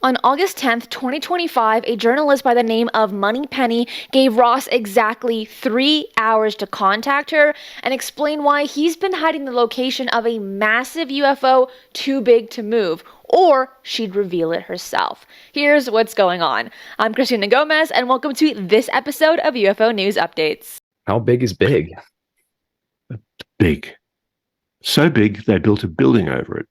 On August 10th, 2025, a journalist by the name of Moneypenny gave Ross exactly 3 hours to contact her and explain why he's been hiding the location of a massive UFO too big to move, or she'd reveal it herself. Here's what's going on. I'm Cristina Gomez, and welcome to this episode of UFO News Updates. How big is big? Big. So big, they built a building over it.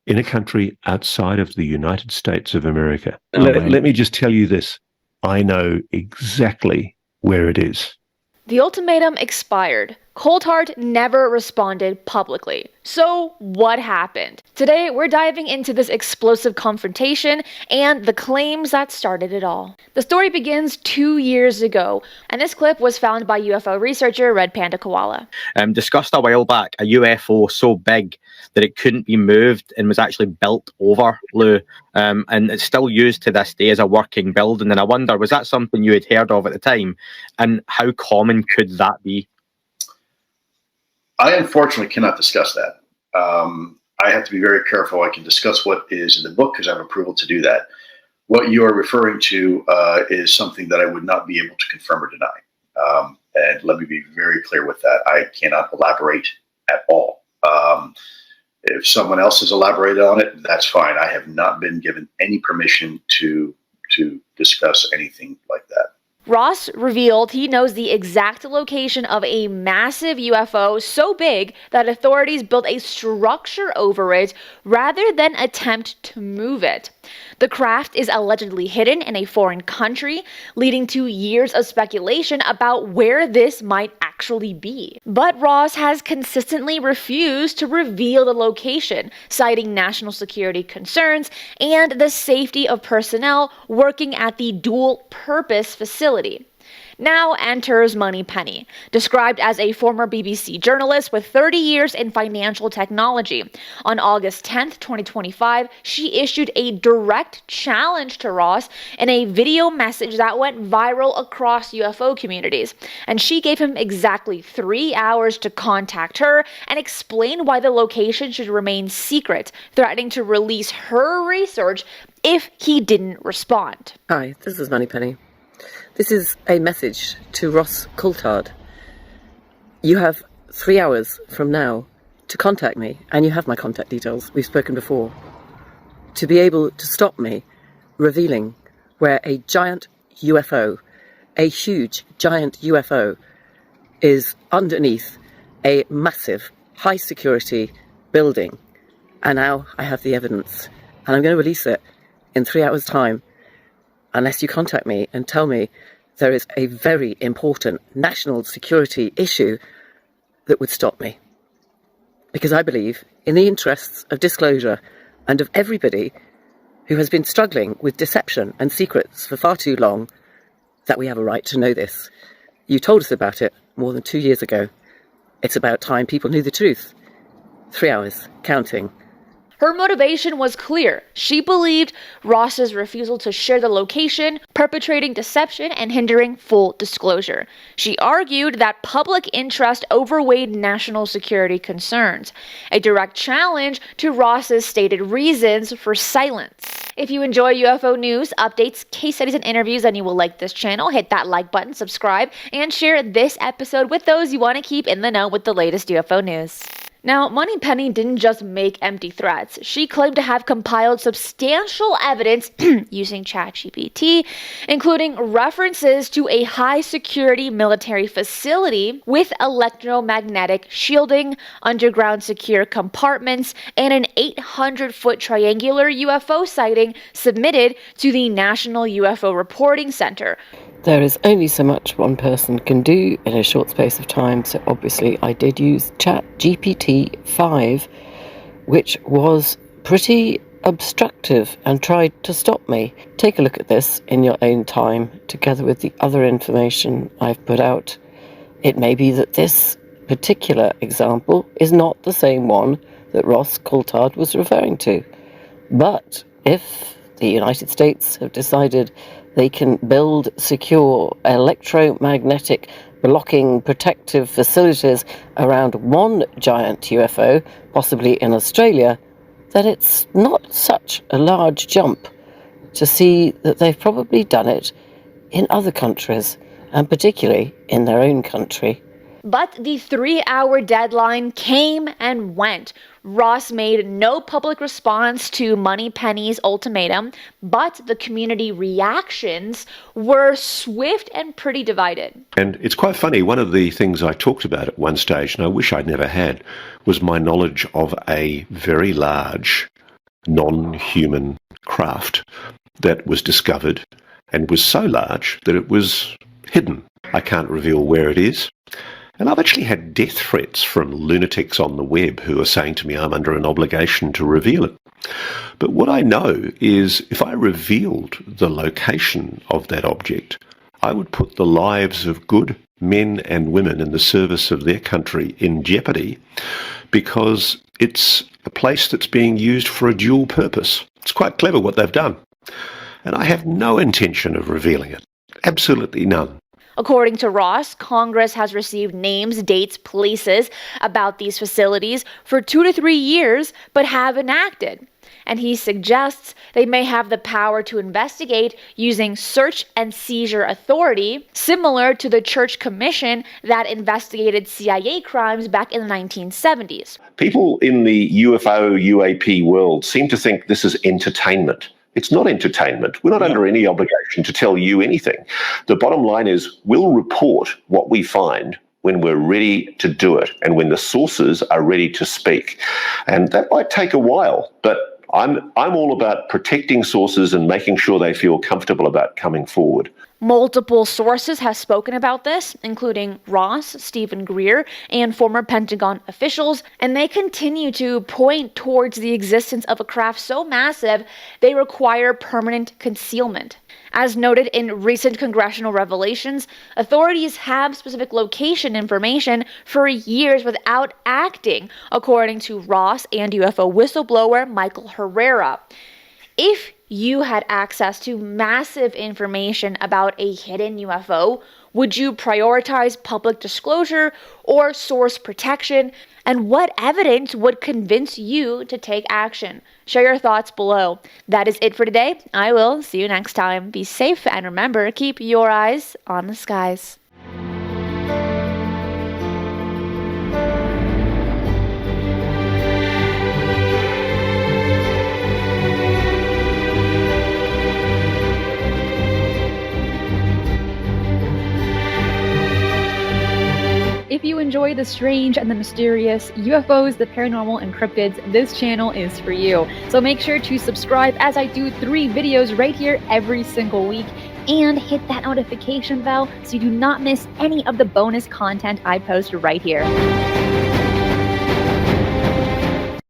In a country outside of the United States of America. Let me just tell you this. I know exactly where it is. The ultimatum expired. Coulthart never responded publicly. So what happened? Today, we're diving into this explosive confrontation and the claims that started it all. The story begins 2 years ago, and this clip was found by UFO researcher RedPandaKoala. Discussed a while back a UFO so big that it couldn't be moved and was actually built over Lou, and it's still used to this day as a working building. And I wonder, was that something you had heard of at the time, and how common could that be? I unfortunately cannot discuss that. I have to be very careful. I can discuss what is in the book because I have approval to do that. What you are referring to is something that I would not be able to confirm or deny. And let me be very clear with that. I cannot elaborate at all. If someone else has elaborated on it, that's fine. I have not been given any permission to discuss anything like that. Ross revealed he knows the exact location of a massive UFO so big that authorities built a structure over it rather than attempt to move it. The craft is allegedly hidden in a foreign country, leading to years of speculation about where this might actually be. But Ross has consistently refused to reveal the location, citing national security concerns and the safety of personnel working at the dual-purpose facility. Now enters Moneypenny, described as a former BBC journalist with 30 years in financial technology. On August 10th, 2025, she issued a direct challenge to Ross in a video message that went viral across UFO communities. And she gave him exactly 3 hours to contact her and explain why the location should remain secret, threatening to release her research if he didn't respond. Hi, this is Moneypenny. This is a message to Ross Coulthart. You have 3 hours from now to contact me, and you have my contact details. We've spoken before. To be able to stop me revealing where a giant UFO, a huge giant UFO, is underneath a massive high security building. And now I have the evidence, and I'm going to release it in 3 hours' time. Unless you contact me and tell me there is a very important national security issue that would stop me. Because I believe, in the interests of disclosure and of everybody who has been struggling with deception and secrets for far too long, that we have a right to know this. You told us about it more than 2 years ago. It's about time people knew the truth. 3 hours, counting. Her motivation was clear. She believed Ross's refusal to share the location, perpetrating deception and hindering full disclosure. She argued that public interest overweighed national security concerns, a direct challenge to Ross's stated reasons for silence. If you enjoy UFO news, updates, case studies, and interviews, and you will like this channel, hit that like button, subscribe, and share this episode with those you want to keep in the know with the latest UFO news. Now, Moneypenny didn't just make empty threats. She claimed to have compiled substantial evidence using ChatGPT, including references to a high-security military facility with electromagnetic shielding, underground secure compartments, and an 800-foot triangular UFO sighting submitted to the National UFO Reporting Center. There is only so much one person can do in a short space of time, so obviously I did use ChatGPT 5, which was pretty obstructive and tried to stop me. Take a look at this in your own time, together with the other information I've put out. It may be that this particular example is not the same one that Ross Coulthart was referring to. But if the United States have decided they can build secure electromagnetic blocking protective facilities around one giant UFO, possibly in Australia, that it's not such a large jump to see that they've probably done it in other countries, and particularly in their own country. But the 3-hour deadline came and went. Ross made no public response to Moneypenny's ultimatum, but the community reactions were swift and pretty divided. And it's quite funny, one of the things I talked about at one stage, and I wish I'd never had, was my knowledge of a very large non-human craft that was discovered and was so large that it was hidden. I can't reveal where it is. And I've actually had death threats from lunatics on the web who are saying to me I'm under an obligation to reveal it. But what I know is if I revealed the location of that object, I would put the lives of good men and women in the service of their country in jeopardy, because it's a place that's being used for a dual purpose. It's quite clever what they've done. And I have no intention of revealing it. Absolutely none. According to Ross, Congress has received names, dates, places about these facilities for 2 to 3 years, but haven't acted. And he suggests they may have the power to investigate using search and seizure authority, similar to the Church Commission that investigated CIA crimes back in the 1970s. People in the UFO, UAP world seem to think this is entertainment. It's not entertainment. We're not under any obligation to tell you anything. The bottom line is we'll report what we find when we're ready to do it and when the sources are ready to speak. And that might take a while, but I'm all about protecting sources and making sure they feel comfortable about coming forward. Multiple sources have spoken about this, including Ross, Stephen Greer, and former Pentagon officials, and they continue to point towards the existence of a craft so massive they require permanent concealment. As noted in recent congressional revelations, authorities have specific location information for years without acting, according to Ross and UFO whistleblower Michael Herrera. If you had access to massive information about a hidden UFO, would you prioritize public disclosure or source protection? And what evidence would convince you to take action? Share your thoughts below. That is it for today. I will see you next time. Be safe and remember, keep your eyes on the skies. If you enjoy the strange and the mysterious, UFOs, the paranormal, and cryptids, this channel is for you. So make sure to subscribe as I do 3 videos right here every single week, and hit that notification bell so you do not miss any of the bonus content I post right here.